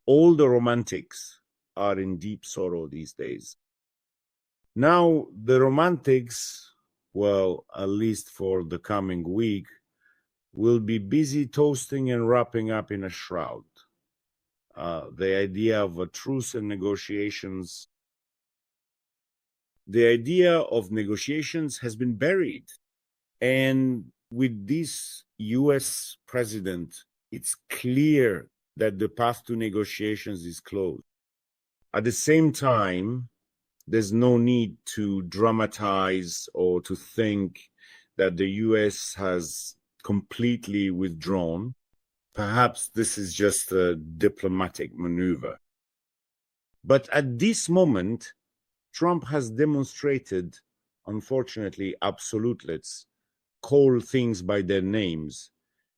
All the romantics are in deep sorrow these days. Now, the romantics, well, at least for the coming week, will be busy toasting and wrapping up in a shroud. The idea of a truce and negotiations, the idea of negotiations has been buried. And with this US president, it's clear that the path to negotiations is closed. At the same time, there's no need to dramatize or to think that the US has completely withdrawn. Perhaps this is just a diplomatic maneuver. But at this moment, Trump has demonstrated, unfortunately, absolutelets call things by their names,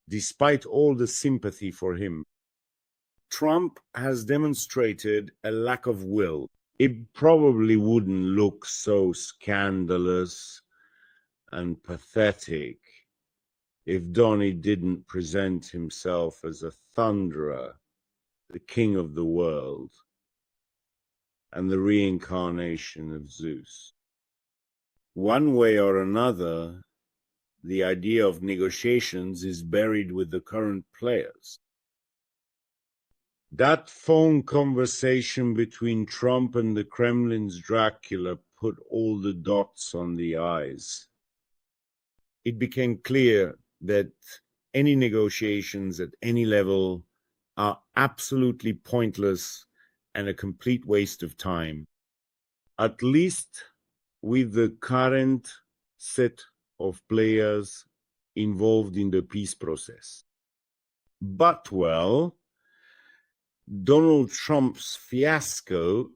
despite all the sympathy for him. Trump has demonstrated a lack of will. It probably wouldn't look so scandalous and pathetic if Donnie didn't present himself as a thunderer, the king of the world, and the reincarnation of Zeus. One way or another, the idea of negotiations is buried with the current players. That phone conversation between Trump and the Kremlin's Dracula put all the dots on the I's. It became clear that any negotiations at any level are absolutely pointless and a complete waste of time, at least with the current set of players involved in the peace process. But, well, Donald Trump's fiasco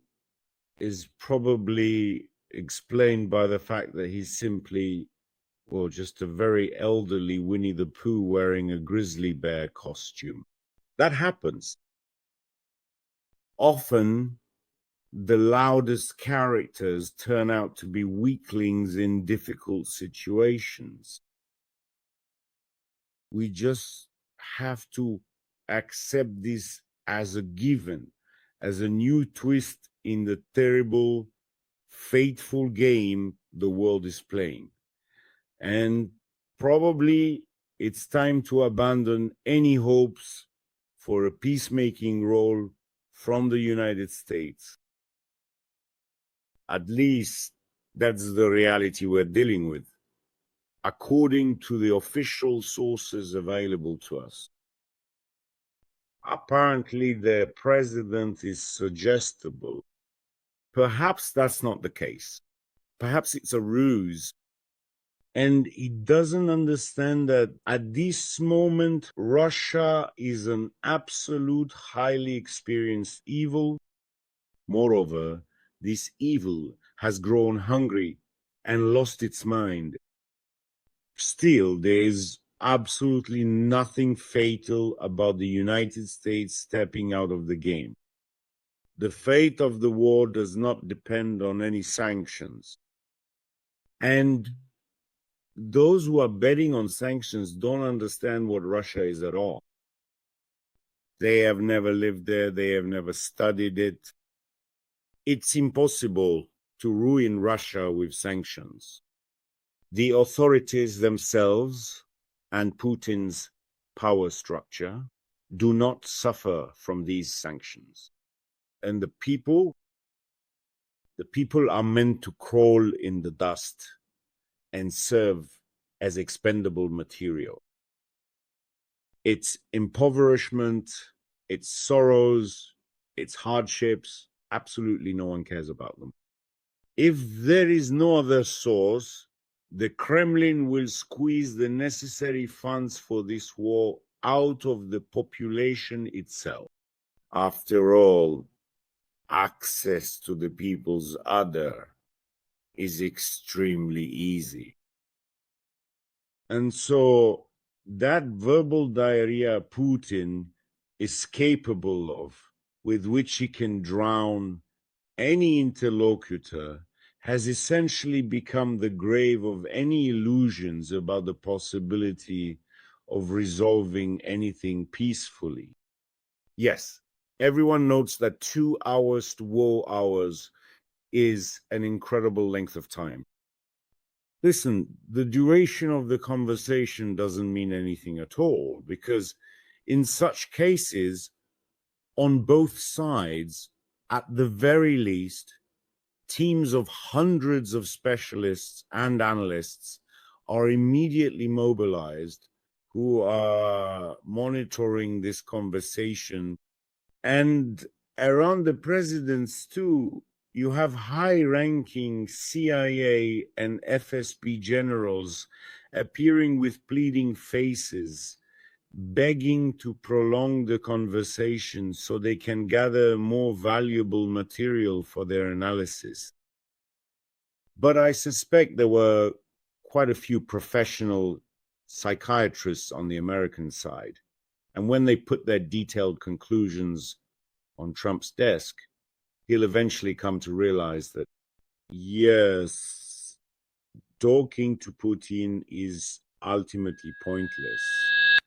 is probably explained by the fact that he's simply, well, just a very elderly Winnie the Pooh wearing a grizzly bear costume. That happens. Often, the loudest characters turn out to be weaklings in difficult situations. We just have to accept this as a given, as a new twist in the terrible, fateful game the world is playing. And probably it's time to abandon any hopes for a peacemaking role from the United States. At least that's the reality we're dealing with, according to the official sources available to us. Apparently, the president is suggestible. Perhaps that's not the case. Perhaps it's a ruse. And he doesn't understand that at this moment, Russia is an absolute, highly experienced evil. Moreover, this evil has grown hungry and lost its mind. Still, there is absolutely nothing fatal about the United States stepping out of the game. The fate of the war does not depend on any sanctions. And those who are betting on sanctions don't understand what Russia is at all. They have never lived there. They have never studied it. It's impossible to ruin Russia with sanctions. The authorities themselves and Putin's power structure do not suffer from these sanctions. And the people are meant to crawl in the dust and serve as expendable material. Its impoverishment, its sorrows, its hardships, absolutely no one cares about them. If there is no other source, the Kremlin will squeeze the necessary funds for this war out of the population itself. After all, access to the people's udder is extremely easy. And so that verbal diarrhea Putin is capable of, with which he can drown any interlocutor, has essentially become the grave of any illusions about the possibility of resolving anything peacefully. Yes, Everyone notes that 2 hours to war hours is an incredible length of time. Listen, the duration of the conversation doesn't mean anything at all, because in such cases, on both sides, at the very least, teams of hundreds of specialists and analysts are immediately mobilized who are monitoring this conversation. And around the presidents too, you have high-ranking CIA and FSB generals appearing with pleading faces, begging to prolong the conversation so they can gather more valuable material for their analysis. But I suspect there were quite a few professional psychiatrists on the American side. And when they put their detailed conclusions on Trump's desk, he'll eventually come to realize that, yes, talking to Putin is ultimately pointless.